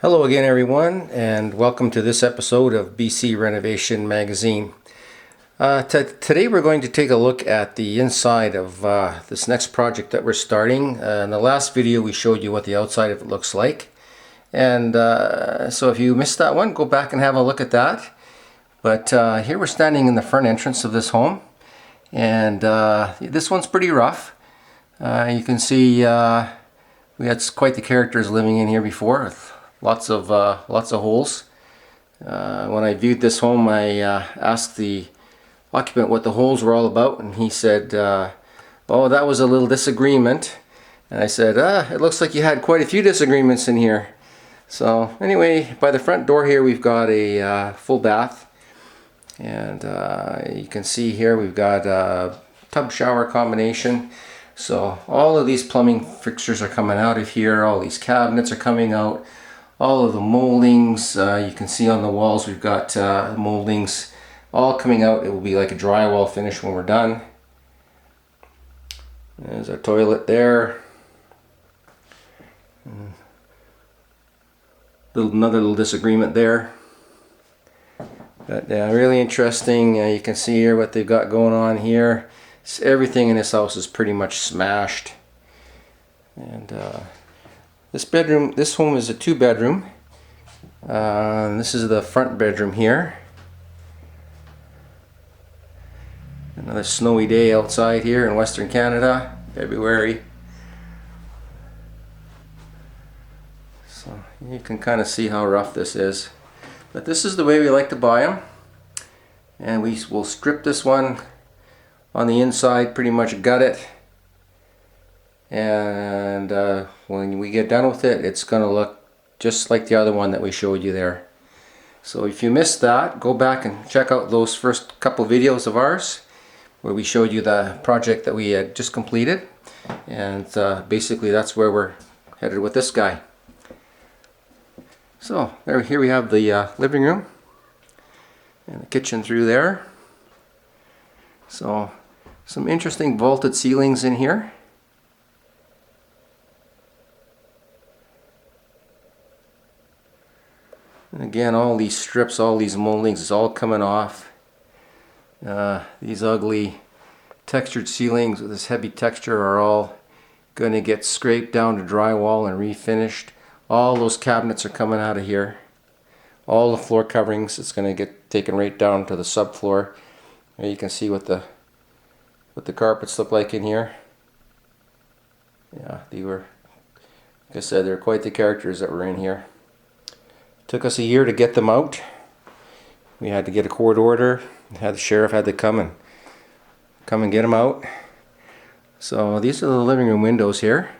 Hello again everyone, and welcome to this episode of BC Renovation Magazine. Today we're going to take a look at the inside of this next project that we're starting. In the last video we showed you what the outside of it looks like, and so if you missed that one, go back and have a look at that. But here we're standing in the front entrance of this home, and this one's pretty rough. You can see we had quite the characters living in here before, with lots of holes. When I viewed this home, I asked the occupant what the holes were all about, and he said, "Oh, that was a little disagreement." And I said, "It looks like you had quite a few disagreements in here." So anyway, by the front door here, we've got a full bath, and you can see here we've got a tub shower combination. So all of these plumbing fixtures are coming out of here. All these cabinets are coming out. All of the moldings, you can see on the walls we've got moldings all coming out. It will be like a drywall finish when we're done. There's our toilet there. Another little disagreement there. But really interesting. You can see here what they've got going on here. Everything in this house is pretty much smashed. And this home is a 2-bedroom. This is the front bedroom here. Another snowy day outside here in Western Canada, February. So you can kind of see how rough this is. But this is the way we like to buy them. And we will strip this one on the inside, pretty much gut it. And when we get done with it, it's going to look just like the other one that we showed you there. So if you missed that, go back and check out those first couple videos of ours where we showed you the project that we had just completed. And basically that's where we're headed with this guy. So here we have the living room and the kitchen through there. So some interesting vaulted ceilings in here. And again, all these strips, all these moldings is all coming off. These ugly textured ceilings with this heavy texture are all going to get scraped down to drywall and refinished. All those cabinets are coming out of here. All the floor coverings, it's going to get taken right down to the subfloor. There you can see what the carpets look like in here. Yeah, they were, like I said, they're quite the characters that were in here. Took us a year to get them out. We had to get a court order. The sheriff had to come and get them out. So these are the living room windows here.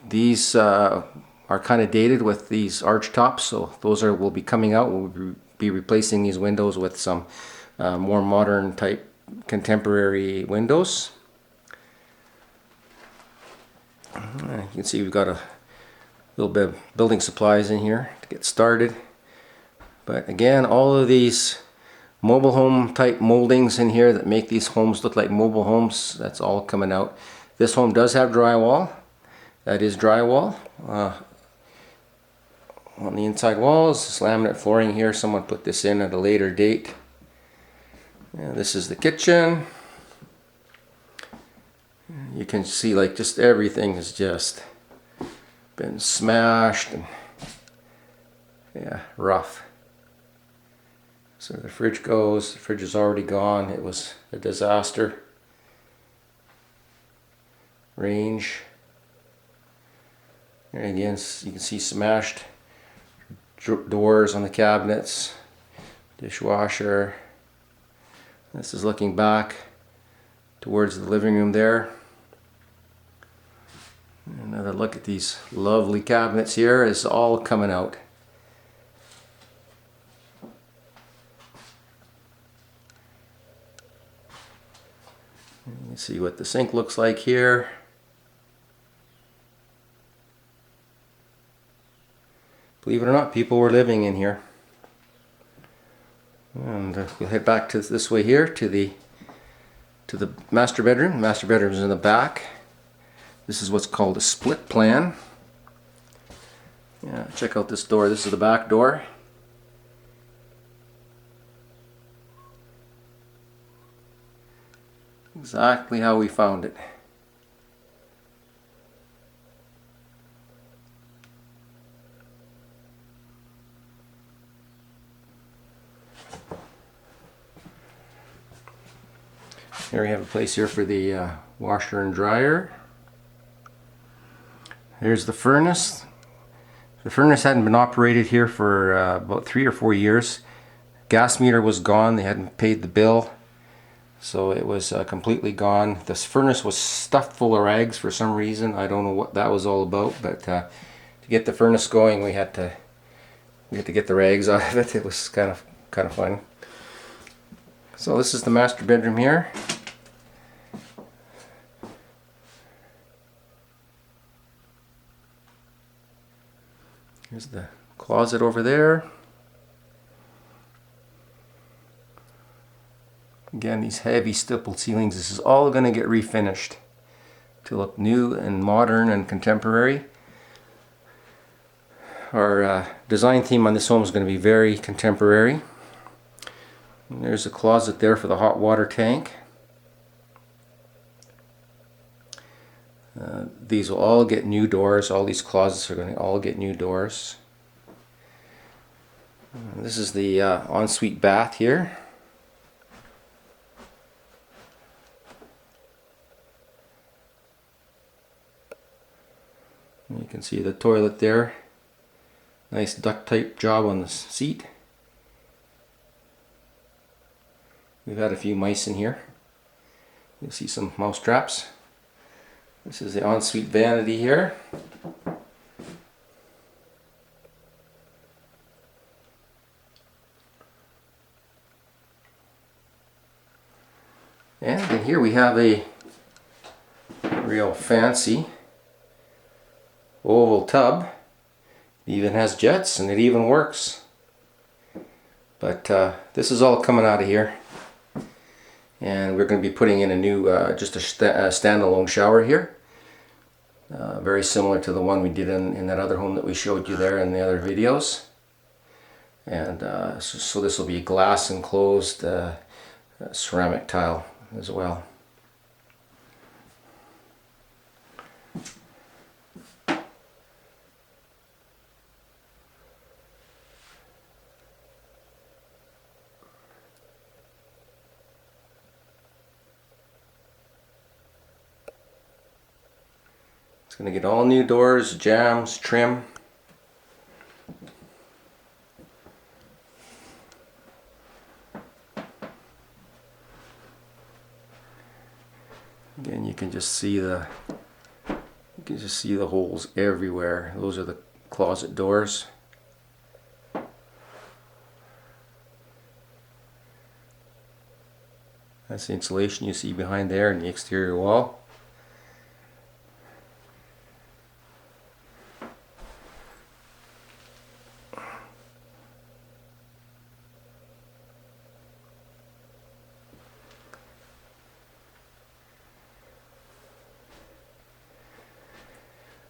These are kind of dated with these arch tops, so those will be coming out. We'll be replacing these windows with some more modern type contemporary windows. You can see we've got a little bit of building supplies in here to get started. But again, all of these mobile home type moldings in here that make these homes look like mobile homes, that's all coming out. This home does have drywall. That is drywall. On the inside walls, this laminate flooring here, someone put this in at a later date. And this is the kitchen. You can see like just everything has just been smashed and yeah, rough. So the fridge goes. The fridge is already gone. It was a disaster. Range. There again, you can see smashed doors on the cabinets. Dishwasher. This is looking back towards the living room there. Another look at these lovely cabinets here. It's all coming out. You can see what the sink looks like here. Believe it or not, people were living in here. And we'll head back to this way here to the master bedroom. The master bedroom is in the back. This is what's called a split plan. Yeah, check out this door. This is the back door. Exactly how we found it. Here we have a place here for the washer and dryer. Here's the furnace. The furnace hadn't been operated here for about 3 or 4 years. Gas meter was gone. They hadn't paid the bill, so it was completely gone. This furnace was stuffed full of rags for some reason. I don't know what that was all about, but to get the furnace going, we had to get the rags out of it. It was kind of fun. So this is the master bedroom here. Here's the closet over there. Again, these heavy stippled ceilings. This is all going to get refinished to look new and modern and contemporary. Our design theme on this home is going to be very contemporary. And there's a closet there for the hot water tank. These will all get new doors. All these closets are going to all get new doors. This is the ensuite bath here. You can see the toilet there. Nice duct tape job on the seat. We've had a few mice in here. You'll see some mouse traps. This is the ensuite vanity here. And in here we have a real fancy oval tub. It even has jets and it even works. But this is all coming out of here. And we're going to be putting in a new, just a standalone shower here. Very similar to the one we did in that other home that we showed you there in the other videos. And so this will be glass enclosed ceramic tile as well. It's going to get all new doors, jambs, trim. Again, you can just see the holes everywhere. Those are the closet doors. That's the insulation you see behind there in the exterior wall.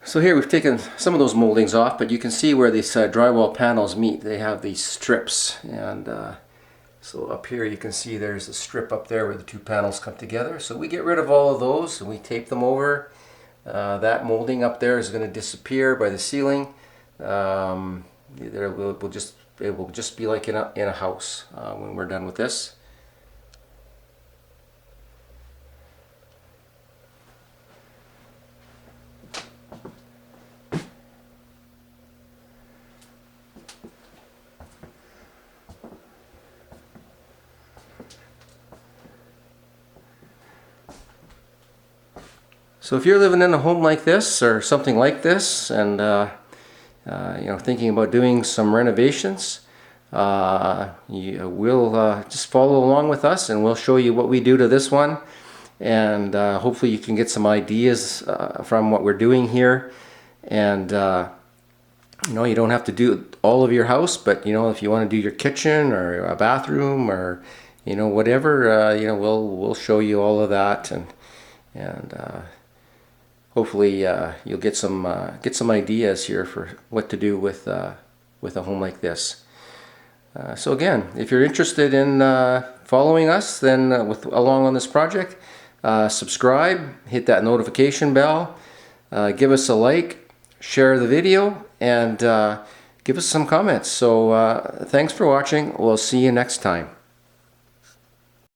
So here we've taken some of those moldings off, but you can see where these drywall panels meet. They have these strips, and so up here you can see there's a strip up there where the two panels come together. So we get rid of all of those and we tape them over. That molding up there is going to disappear by the ceiling. It will just be like in a house when we're done with this. So if you're living in a home like this or something like this, and thinking about doing some renovations, you will just follow along with us, and we'll show you what we do to this one, and hopefully you can get some ideas from what we're doing here. And you don't have to do all of your house, but if you want to do your kitchen or a bathroom or whatever, we'll show you all of that, and hopefully you'll get some ideas here for what to do with a home like this. So again, if you're interested in following us then along on this project, subscribe, hit that notification bell, give us a like, share the video, and give us some comments. So thanks for watching. We'll see you next time.